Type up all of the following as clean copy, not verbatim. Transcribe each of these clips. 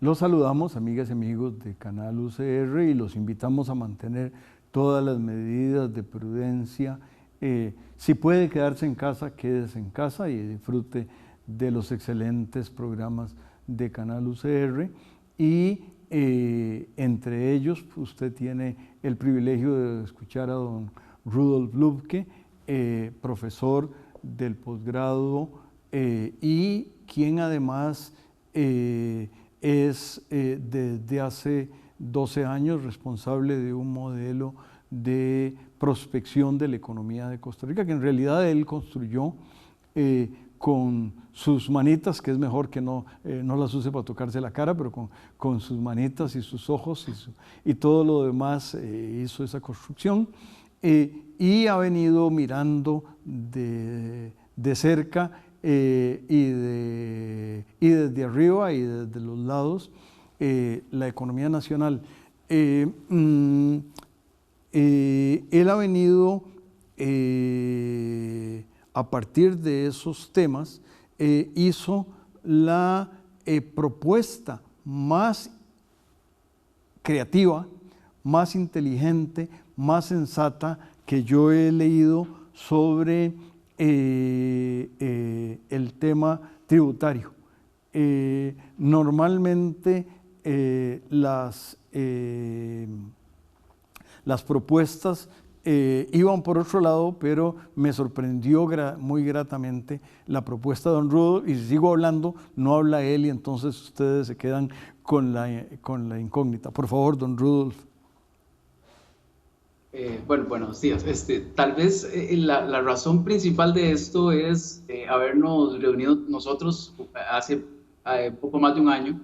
Los saludamos, amigas y amigos de Canal UCR, y los invitamos a mantener todas las medidas de prudencia. Si puede quedarse en casa, quédese en casa y disfrute de los excelentes programas de Canal UCR. Y entre ellos, usted tiene el privilegio de escuchar a don Rudolf Lubke, profesor del posgrado y quien además es desde hace 12 años responsable de un modelo de prospección de la economía de Costa Rica, que en realidad él construyó con sus manitas, que es mejor que no las use para tocarse la cara, pero con sus manitas y sus ojos y todo lo demás hizo esa construcción, y ha venido mirando de cerca y desde arriba y desde los lados la economía nacional. Él ha venido a partir de esos temas, hizo la propuesta más creativa, más inteligente, más sensata que yo he leído sobre el tema tributario. Normalmente las propuestas iban por otro lado, pero me sorprendió muy gratamente la propuesta de don Rudolf, y si sigo hablando, no habla él, y entonces ustedes se quedan con la incógnita. Por favor, don Rudolf. Bueno, buenos días. Tal vez la razón principal de esto es habernos reunido nosotros hace poco más de un año.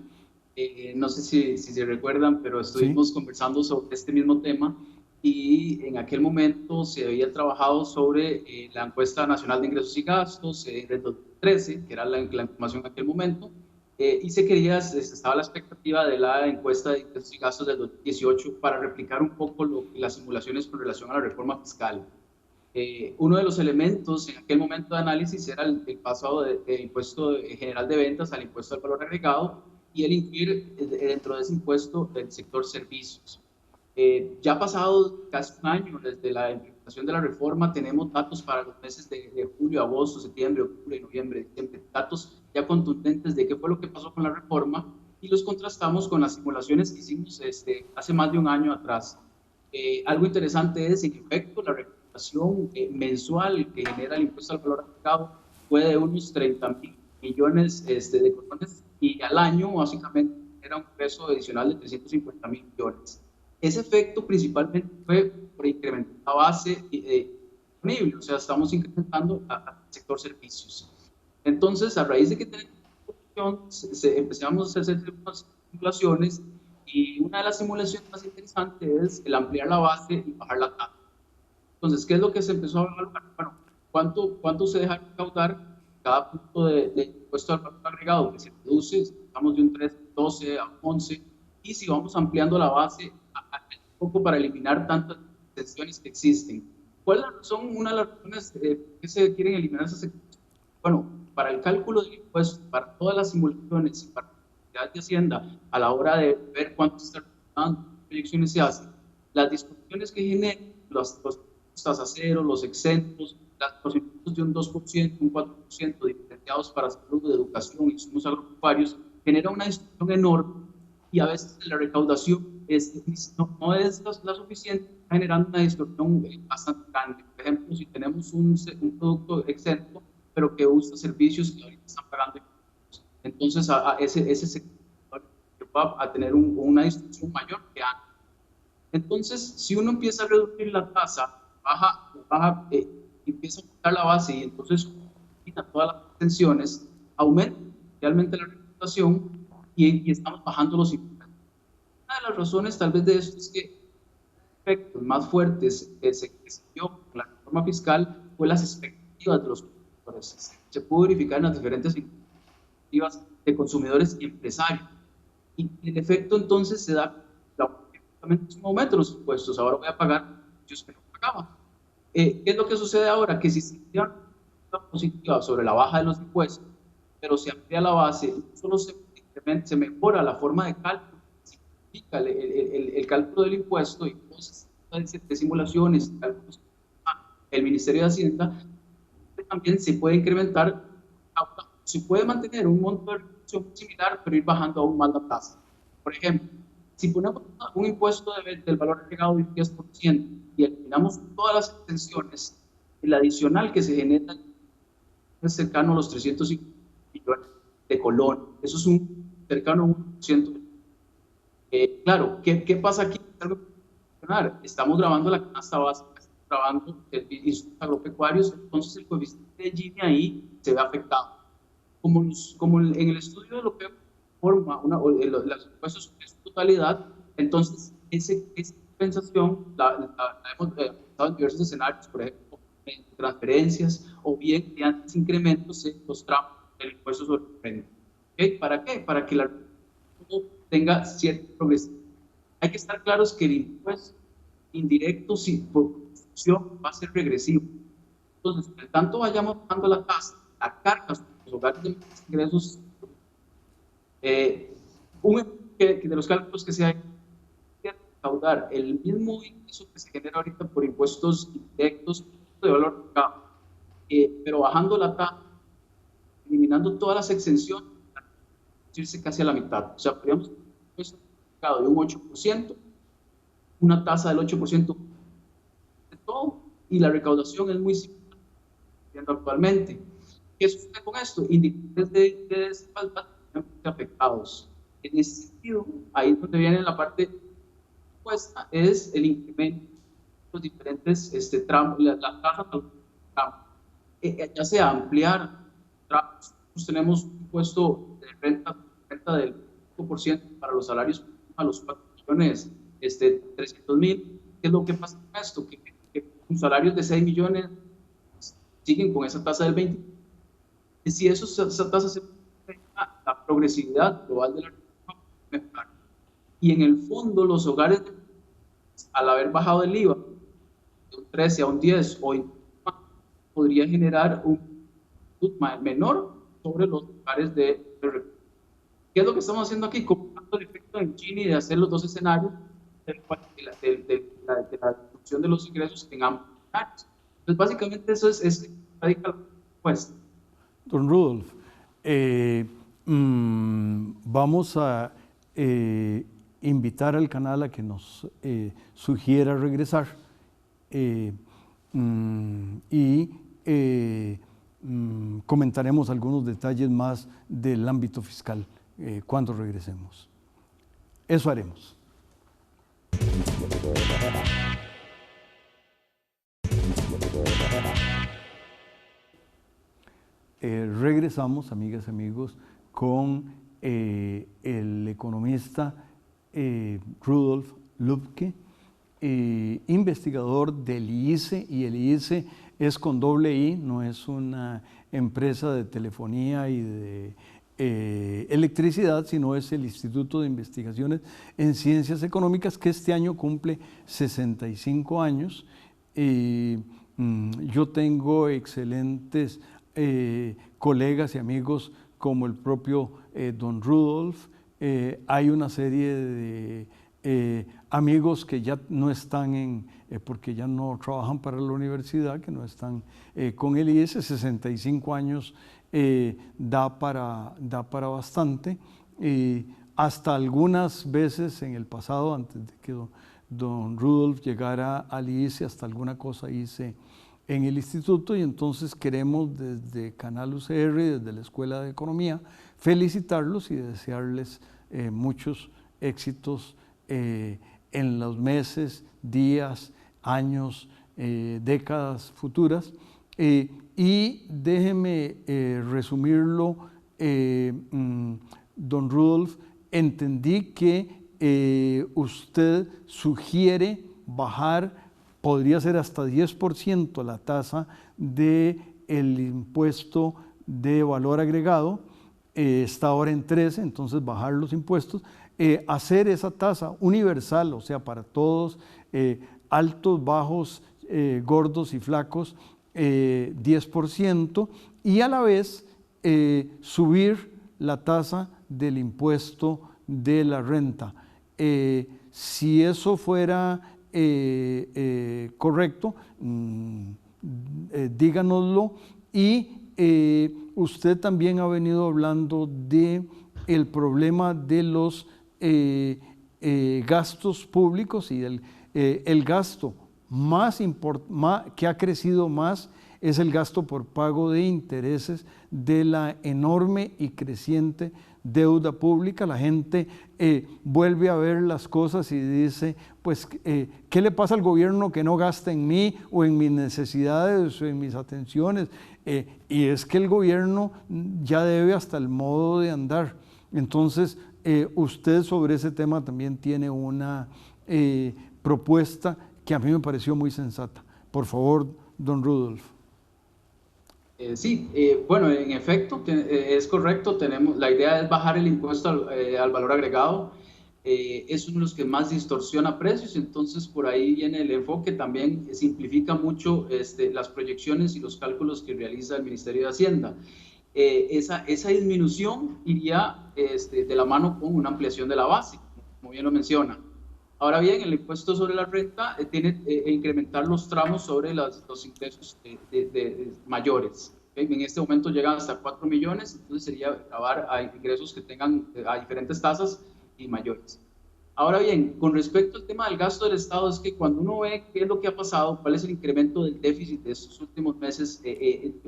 No sé si se recuerdan, pero estuvimos conversando sobre este mismo tema, y en aquel momento se había trabajado sobre la encuesta nacional de ingresos y gastos del 2013, que era la información en aquel momento. Y estaba la expectativa de la encuesta de ingresos y gastos del 2018 para replicar un poco las simulaciones con relación a la reforma fiscal. Uno de los elementos en aquel momento de análisis era el pasado del impuesto general de ventas al impuesto al valor agregado, y el incluir dentro de ese impuesto el sector servicios. Ya ha pasado casi un año desde la implementación de la reforma, tenemos datos para los meses de julio, agosto, septiembre, octubre, noviembre, diciembre, datos ya contundentes de qué fue lo que pasó con la reforma, y los contrastamos con las simulaciones que hicimos hace más de un año atrás. Algo interesante es, en efecto, la recaudación mensual que genera el impuesto al valor agregado fue de unos 30.000 millones de colones, y al año básicamente era un peso adicional de 350.000 millones. Ese efecto principalmente fue por incrementar la base disponible, o sea, estamos incrementando al sector servicios. Entonces, a raíz de que tenemos empezamos a hacer unas simulaciones, y una de las simulaciones más interesantes es el ampliar la base y bajar la tasa. Entonces, ¿qué es lo que se empezó a evaluar? Bueno, ¿cuánto se deja recaudar cada punto de impuesto al valor agregado que se reduce? Estamos de un 3,12 a 11, y si vamos ampliando la base un poco para eliminar tantas exenciones que existen. ¿Cuáles son una de las razones que se quieren eliminar esas exenciones? Bueno, para el cálculo del impuesto, para todas las simulaciones y para la Autoridad de Hacienda, a la hora de ver cuánto se está recaudando, qué proyecciones se hacen, las disposiciones que generan los tasas cero, los exentos, los impuestos de un 2%, un 4% diferenciados para salud, educación y insumos agropecuarios, genera una distorsión enorme, y a veces la recaudación no es la suficiente, generando una distorsión bastante grande. Por ejemplo, si tenemos un producto exento, pero que usa servicios que ahorita están pagando impuestos, entonces ese sector va a tener una distorsión mayor que antes. Entonces, si uno empieza a reducir la tasa, empieza a aumentar la base, y entonces quita todas las exenciones, aumenta realmente la recaudación, y estamos bajando los impuestos. Una de las razones tal vez de esto es que efectos más fuertes que se dio con la reforma fiscal fue las expectativas de los consumidores. Se pudo verificar en las diferentes expectativas de consumidores y empresarios. Y el efecto entonces se da en un momento los impuestos. Ahora voy a pagar yo que no pagaba. ¿Qué es lo que sucede ahora? Que si se tiene una positiva sobre la baja de los impuestos, pero se amplía la base, no solo se mejora la forma de cálculo, se simplifica el cálculo del impuesto y entonces de simulaciones, cálculos, el Ministerio de Hacienda, también se puede incrementar, se puede mantener un monto de reducción similar, pero ir bajando aún más la tasa. Por ejemplo, si ponemos un impuesto del valor agregado del 10% y eliminamos todas las exenciones, el adicional que se genera es cercano a los 350 millones de colones. Eso es un cercano a 1%. Claro, ¿qué pasa aquí? Estamos grabando la canasta básica, estamos grabando insumos agropecuarios, entonces el coeficiente de Gini ahí se ve afectado. Como en el estudio de lo que forma los impuestos en su totalidad, entonces esa compensación la hemos usado en diversos escenarios, por ejemplo, en transferencias o bien mediante incrementos en los tramos del impuesto sobre el renta. ¿Okay? ¿Para qué? Para que la tenga cierta progresividad. Hay que estar claros que el impuesto indirecto, si por construcción, va a ser regresivo. Entonces, por tanto vayamos bajando la tasa, la carga sobre los hogares de ingresos, de los cálculos que se hay que recaudar el mismo ingreso que se genera ahorita por impuestos indirectos de valor agregado, pero bajando la tasa, eliminando todas las exenciones, irse casi a la mitad. O sea, podríamos tener un impuesto de un 8%, una tasa del 8% de todo, y la recaudación es muy similar actualmente. ¿Qué sucede con esto? Indicadores de desigualdad afectados. En ese sentido, ahí es donde viene la parte opuesta, es el incremento de los diferentes tramos, la tasa de tramos. Ya sea ampliar tramos, nosotros tenemos un impuesto de renta del 5% para los salarios a los 4.300.000. ¿Qué es lo que pasa con esto? Que con salarios de 6 millones siguen con esa tasa del 20%. Y si esa tasa se la progresividad global de la reforma, y en el fondo los hogares, al haber bajado el IVA de un 13 a un 10 o podría generar un menor sobre los hogares de recursos. ¿Qué es lo que estamos haciendo aquí? Comparando el efecto en Gini de hacer los dos escenarios de la reducción de los ingresos en ambos escenarios. Entonces, básicamente eso es radical pues. Don Rudolf, vamos a invitar al canal a que nos sugiera regresar y comentaremos algunos detalles más del ámbito fiscal cuando regresemos. Eso haremos. Regresamos, amigas y amigos, con el economista Rudolf Lübke, investigador del IICE, y el IICE es con doble I, no es una empresa de telefonía y de electricidad, sino es el Instituto de Investigaciones en Ciencias Económicas, que este año cumple 65 años. Yo tengo excelentes colegas y amigos como el propio don Rudolf. Hay una serie de amigos que ya no están porque ya no trabajan para la universidad, que no están con el IES. 65 años da para bastante. Hasta algunas veces en el pasado, antes de que don Rudolf llegara al IES, hasta alguna cosa hice en el instituto, y entonces queremos desde Canal UCR, desde la Escuela de Economía, felicitarlos y desearles muchos éxitos en los meses, días, años, décadas futuras. Y déjeme resumirlo, don Rudolf, entendí que usted sugiere bajar, podría ser hasta 10% la tasa del impuesto de valor agregado, está ahora en 13, entonces bajar los impuestos, hacer esa tasa universal, o sea, para todos, altos, bajos, gordos y flacos, 10%, y a la vez subir la tasa del impuesto de la renta. Si eso fuera correcto, díganoslo. Y usted también ha venido hablando de el problema de los gastos públicos, y el gasto que ha crecido más es el gasto por pago de intereses de la enorme y creciente deuda pública. La gente vuelve a ver las cosas y dice, pues, ¿qué le pasa al gobierno que no gasta en mí o en mis necesidades o en mis atenciones? Y es que el gobierno ya debe hasta el modo de andar. Entonces, usted sobre ese tema también tiene una propuesta que a mí me pareció muy sensata. Por favor, don Rudolf. Sí, bueno, en efecto, es correcto. La idea es bajar el impuesto al valor agregado. Es uno de los que más distorsiona precios, entonces por ahí viene el enfoque. También simplifica mucho las proyecciones y los cálculos que realiza el Ministerio de Hacienda. Esa disminución iría de la mano con una ampliación de la base, como bien lo menciona. Ahora bien, el impuesto sobre la renta tiene que incrementar los tramos sobre los ingresos mayores. ¿Okay? En este momento llegan hasta 4 millones, entonces sería gravar a ingresos que tengan a diferentes tasas y mayores. Ahora bien, con respecto al tema del gasto del Estado, es que cuando uno ve qué es lo que ha pasado, cuál es el incremento del déficit de estos últimos meses,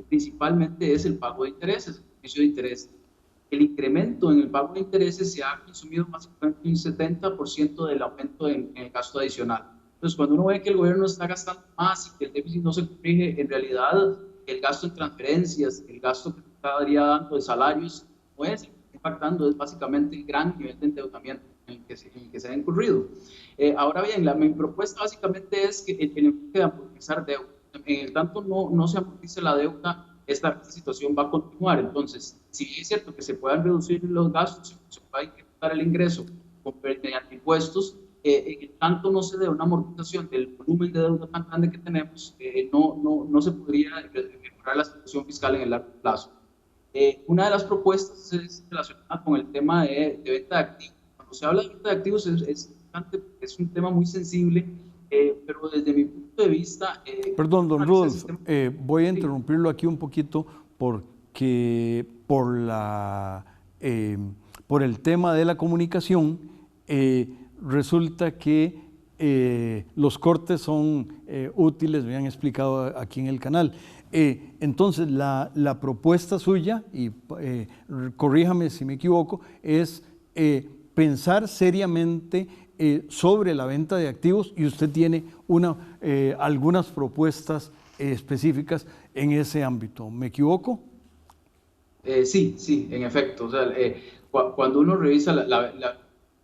principalmente es el pago de intereses, el servicio de intereses. El incremento en el pago de intereses se ha consumido básicamente un 70% del aumento en el gasto adicional. Entonces, cuando uno ve que el gobierno está gastando más y que el déficit no se corrige, en realidad el gasto en transferencias, el gasto que estaría dando de salarios, no es impactando, es básicamente el gran nivel de endeudamiento en el que se ha incurrido. Ahora bien, mi propuesta básicamente es que el enfoque de amortizar deuda, en el tanto no se amortice la deuda, esta situación va a continuar. Entonces, si es cierto que se puedan reducir los gastos, se puede incrementar el ingreso mediante impuestos, en el tanto no se dé una amortización del volumen de deuda tan grande que tenemos, no se podría mejorar la situación fiscal en el largo plazo. Una de las propuestas es relacionada con el tema de venta de activos. Cuando se habla de venta de activos es un tema muy sensible, pero desde mi punto de vista... Perdón, don Rudolf, voy a interrumpirlo aquí un poquito porque por el tema de la comunicación resulta que los cortes son útiles, me han explicado aquí en el canal. Entonces, la propuesta suya, y corríjame si me equivoco, es pensar seriamente sobre la venta de activos, y usted tiene algunas propuestas específicas en ese ámbito. ¿Me equivoco? Sí, en efecto. O sea, cuando uno revisa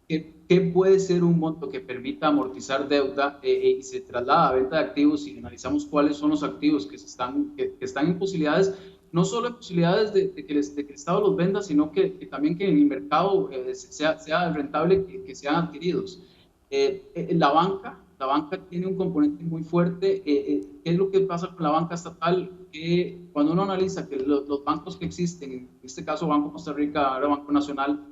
qué puede ser un monto que permita amortizar deuda y se traslada a venta de activos, y analizamos cuáles son los activos que están en posibilidades, no solo en posibilidades de que el Estado los venda, sino que también que en el mercado sea rentable que sean adquiridos. La banca tiene un componente muy fuerte. ¿Qué es lo que pasa con la banca estatal? Que cuando uno analiza que los bancos que existen, en este caso Banco Costa Rica, ahora Banco Nacional,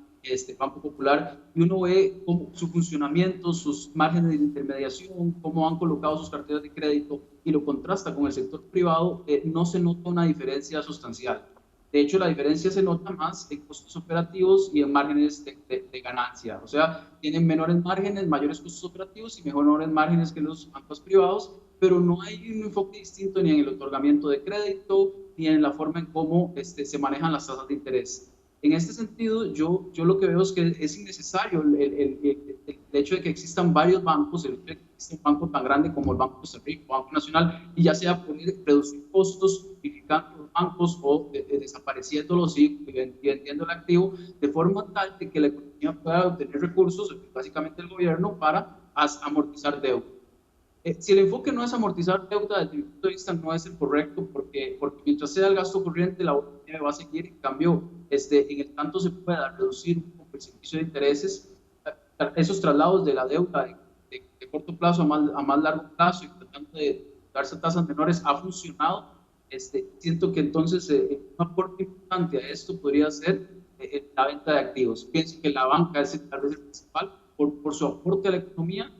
Banco Popular, y uno ve cómo su funcionamiento, sus márgenes de intermediación, cómo han colocado sus carteras de crédito, y lo contrasta con el sector privado, no se nota una diferencia sustancial. De hecho, la diferencia se nota más en costos operativos y en márgenes de ganancia. O sea, tienen menores márgenes, mayores costos operativos y menores márgenes que los bancos privados, pero no hay un enfoque distinto ni en el otorgamiento de crédito, ni en la forma en cómo se manejan las tasas de interés. En este sentido, yo lo que veo es que es innecesario el hecho de que existan varios bancos, el hecho de que exista un banco tan grande como el Banco Costa Rica, Banco Nacional, y ya sea por reducir costos, simplificando los bancos o desapareciéndolos y vendiendo el activo, de forma tal de que la economía pueda obtener recursos, básicamente el gobierno, para amortizar deuda. Si el enfoque no es amortizar deuda, desde mi punto de vista no es el correcto, porque mientras sea el gasto corriente, la bolsa va a seguir. En cambio, en el tanto se pueda reducir un poco el servicio de intereses, esos traslados de la deuda de corto plazo a más largo plazo y tratando de darse tasas menores ha funcionado. Siento que entonces un aporte importante a esto podría ser la venta de activos. Pienso que la banca es tal vez el principal por su aporte a la economía,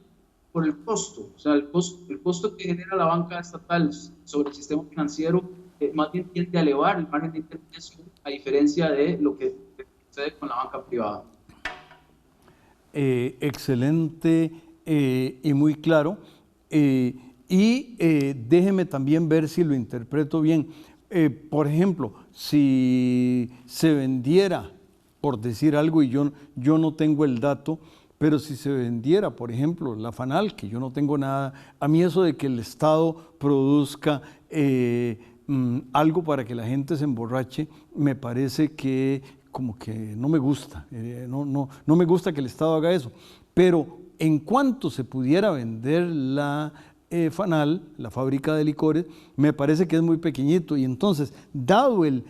por el costo, o sea, el costo que genera la banca estatal sobre el sistema financiero más bien tiende a elevar el margen de intermediación a diferencia de lo que sucede con la banca privada. Excelente y muy claro. Déjeme también ver si lo interpreto bien. Por ejemplo, si se vendiera, por decir algo, y yo no tengo el dato, pero si se vendiera, por ejemplo, la FANAL, que yo no tengo nada, a mí eso de que el Estado produzca algo para que la gente se emborrache, me parece que como que no me gusta, no me gusta que el Estado haga eso. Pero en cuanto se pudiera vender la FANAL, la fábrica de licores, me parece que es muy pequeñito y entonces, dado el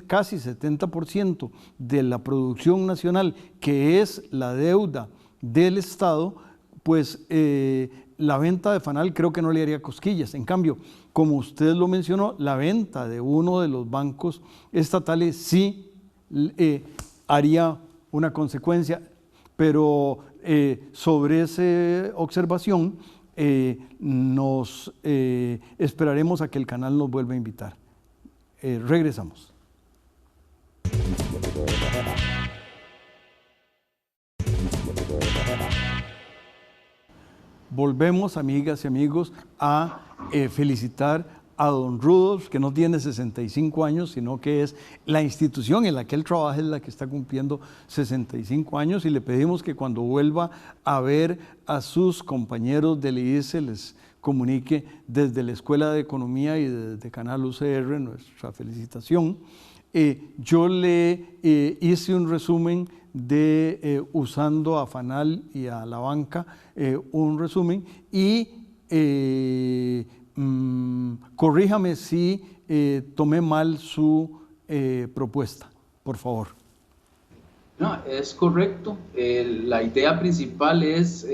casi 70% de la producción nacional, que es la deuda del Estado, pues la venta de FANAL creo que no le haría cosquillas. En cambio, como usted lo mencionó, la venta de uno de los bancos estatales sí haría una consecuencia, pero sobre esa observación nos esperaremos a que el canal nos vuelva a invitar. Regresamos. Volvemos, amigas y amigos, a felicitar a don Rudolf, que no tiene 65 años, sino que es la institución en la que él trabaja es la que está cumpliendo 65 años, y le pedimos que cuando vuelva a ver a sus compañeros del ICE les comunique desde la Escuela de Economía y desde Canal UCR nuestra felicitación. Yo le hice un resumen de usando a FANAL y a la banca, un resumen, y corríjame si tomé mal su propuesta, por favor. No, es correcto. La idea principal es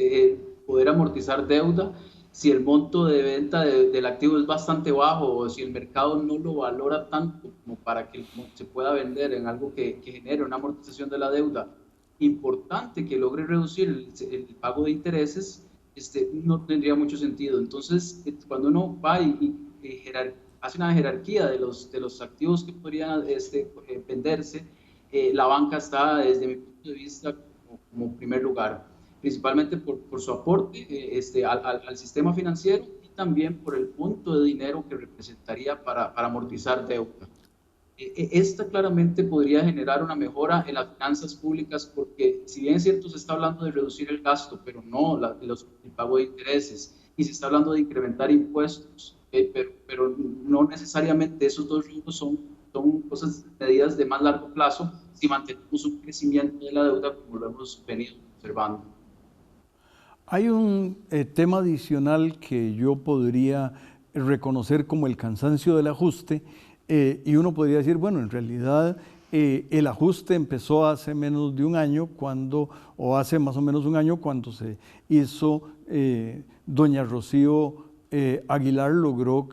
poder amortizar deuda. Si el monto de venta del activo es bastante bajo o si el mercado no lo valora tanto como para que se pueda vender en algo que genere una amortización de la deuda importante que logre reducir el pago de intereses, no tendría mucho sentido. Entonces, cuando uno va y hace una jerarquía de los activos que podrían venderse, la banca está, desde mi punto de vista, como primer lugar, principalmente por su aporte al sistema financiero y también por el monto de dinero que representaría para amortizar deuda. Esta claramente podría generar una mejora en las finanzas públicas porque, si bien es cierto, se está hablando de reducir el gasto, pero no el pago de intereses, y se está hablando de incrementar impuestos, pero no necesariamente esos dos rubros son cosas, medidas de más largo plazo si mantenemos un crecimiento de la deuda como lo hemos venido observando. Hay un tema adicional que yo podría reconocer como el cansancio del ajuste, y uno podría decir, bueno, en realidad el ajuste empezó hace menos de un año, o hace más o menos un año, cuando se hizo, doña Rocío Aguilar logró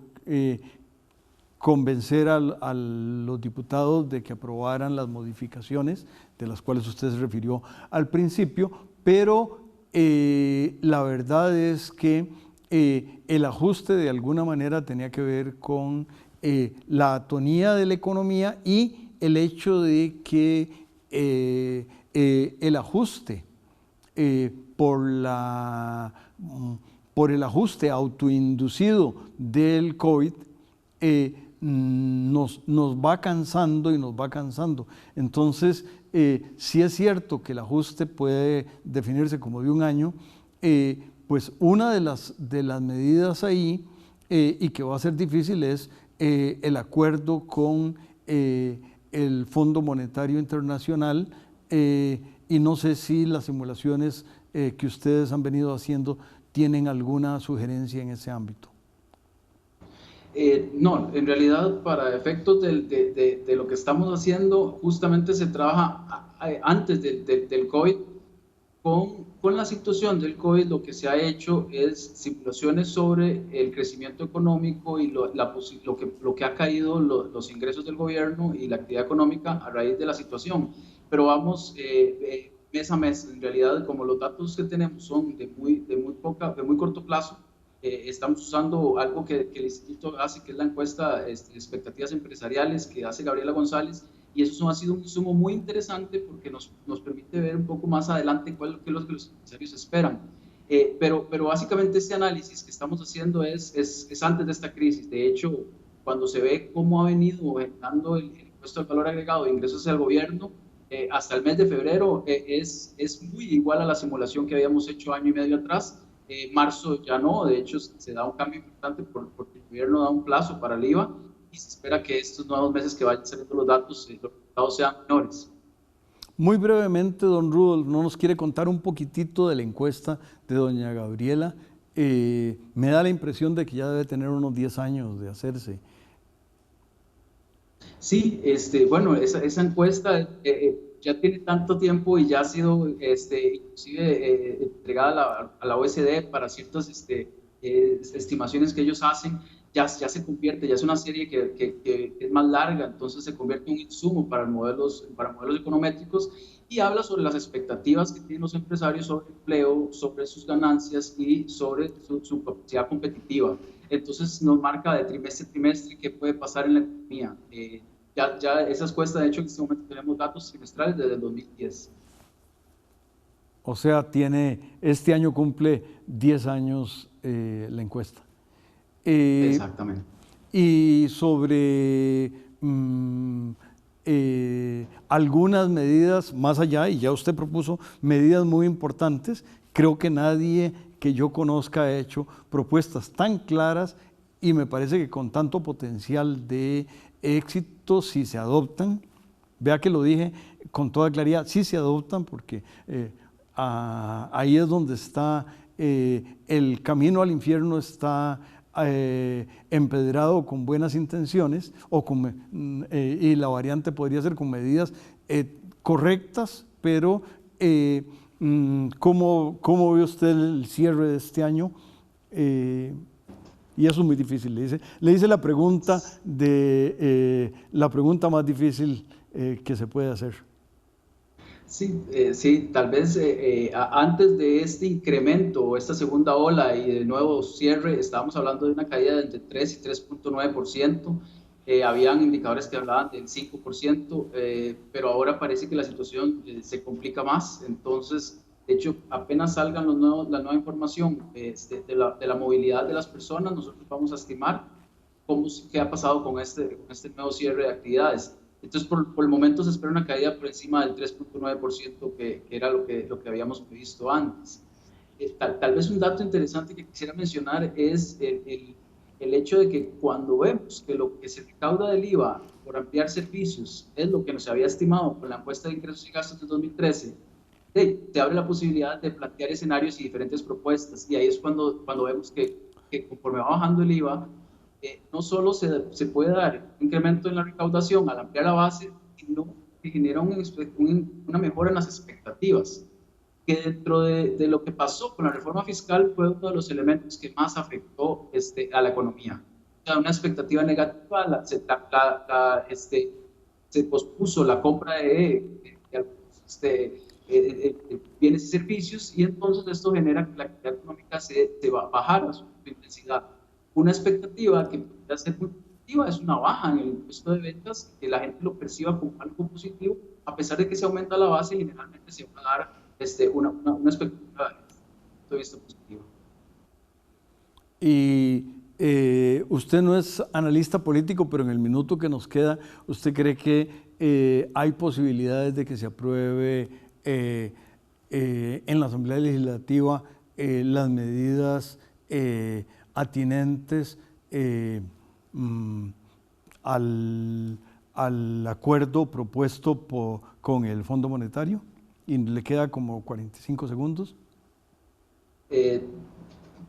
convencer a los diputados de que aprobaran las modificaciones de las cuales usted se refirió al principio, pero la verdad es que el ajuste de alguna manera tenía que ver con la atonía de la economía y el hecho de que el ajuste por el ajuste autoinducido del COVID nos va cansando y nos va cansando. Entonces, sí es cierto que el ajuste puede definirse como de un año, pues una de las medidas ahí, y que va a ser difícil, es el acuerdo con el Fondo Monetario Internacional, y no sé si las simulaciones que ustedes han venido haciendo tienen alguna sugerencia en ese ámbito. No, en realidad para efectos de lo que estamos haciendo, justamente se trabaja antes del COVID. Con la situación del COVID, lo que se ha hecho es simulaciones sobre el crecimiento económico y lo que ha caído los ingresos del gobierno y la actividad económica a raíz de la situación. Pero vamos mes a mes. En realidad, como los datos que tenemos son de muy corto plazo, estamos usando algo que el instituto hace, que es la encuesta de expectativas empresariales que hace Gabriela González, y eso ha sido un insumo muy interesante porque nos permite ver un poco más adelante cuál es lo que los empresarios esperan. Pero básicamente este análisis que estamos haciendo es antes de esta crisis. De hecho, cuando se ve cómo ha venido aumentando el impuesto al valor agregado de ingresos al gobierno, hasta el mes de febrero es muy igual a la simulación que habíamos hecho año y medio atrás. Marzo ya no, de hecho se da un cambio importante porque el gobierno da un plazo para el IVA y se espera que estos nuevos meses que vayan saliendo los datos, los resultados sean menores. Muy brevemente, don Rudolf, ¿no nos quiere contar un poquitito de la encuesta de doña Gabriela? Me da la impresión de que ya debe tener unos 10 años de hacerse. Sí, bueno, esa encuesta ya tiene tanto tiempo y ya ha sido inclusive entregada a la OECD para ciertas estimaciones que ellos hacen. Ya se convierte, ya es una serie que es más larga, entonces se convierte en un insumo para modelos econométricos y habla sobre las expectativas que tienen los empresarios sobre empleo, sobre sus ganancias y sobre su capacidad competitiva. Entonces nos marca de trimestre a trimestre qué puede pasar en la economía. Ya esas encuestas, de hecho, en este momento tenemos datos trimestrales desde el 2010. O sea, este año cumple 10 años la encuesta. Exactamente. Y sobre algunas medidas más allá, y ya usted propuso medidas muy importantes, creo que nadie que yo conozca ha hecho propuestas tan claras y me parece que con tanto potencial de éxito si se adoptan. Vea que lo dije con toda claridad, si se adoptan, porque ahí es donde está el camino al infierno, está empedrado con buenas intenciones y la variante podría ser con medidas correctas, pero ¿cómo ve usted el cierre de este año? Y eso es muy difícil. Le hice la pregunta la pregunta más difícil que se puede hacer. Sí, tal vez antes de este incremento o esta segunda ola y de nuevo cierre, estábamos hablando de una caída de entre 3 y 3,9%. Habían indicadores que hablaban del 5%, pero ahora parece que la situación se complica más. Entonces, de hecho, apenas salgan la nueva información de la movilidad de las personas, nosotros vamos a estimar qué ha pasado con este nuevo cierre de actividades. Entonces, por el momento se espera una caída por encima del 3,9% que era lo que habíamos previsto antes. Tal vez un dato interesante que quisiera mencionar es el hecho de que cuando vemos que lo que se recauda del IVA por ampliar servicios es lo que nos había estimado con la encuesta de ingresos y gastos de 2013, se abre la posibilidad de plantear escenarios y diferentes propuestas. Y ahí es cuando vemos que conforme va bajando el IVA, no solo se puede dar un incremento en la recaudación al ampliar la base, sino que genera una mejora en las expectativas, que dentro de lo que pasó con la reforma fiscal fue uno de los elementos que más afectó a la economía. O sea, una expectativa negativa, se pospuso la compra de bienes y servicios, y entonces esto genera que la actividad económica se va a bajar a su intensidad. Una expectativa que podría ser muy positiva es una baja en el impuesto de ventas, que la gente lo perciba como algo positivo, a pesar de que se aumenta la base, generalmente se va a dar una expectativa de vista positiva. Y usted no es analista político, pero en el minuto que nos queda, ¿usted cree que hay posibilidades de que se apruebe en la Asamblea Legislativa las medidas atinentes al acuerdo propuesto con el Fondo Monetario? Y le queda como 45 segundos.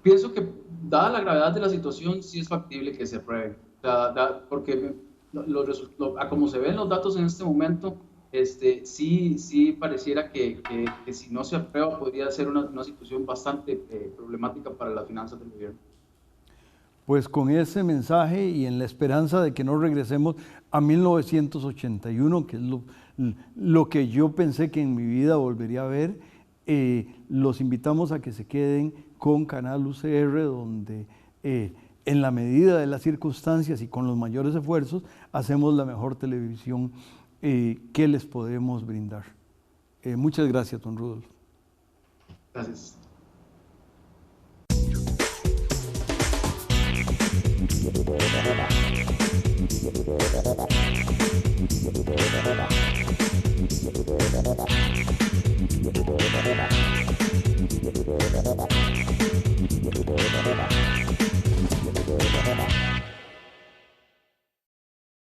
pienso que, dada la gravedad de la situación, sí es factible que se apruebe. O sea, porque a como se ven los datos en este momento, sí pareciera que si no se aprueba podría ser una situación bastante problemática para las finanzas del gobierno. Pues con ese mensaje y en la esperanza de que no regresemos a 1981, que es lo que yo pensé que en mi vida volvería a ver, los invitamos a que se queden con Canal UCR, donde en la medida de las circunstancias y con los mayores esfuerzos hacemos la mejor televisión que les podemos brindar. Muchas gracias, don Rudolf. Gracias.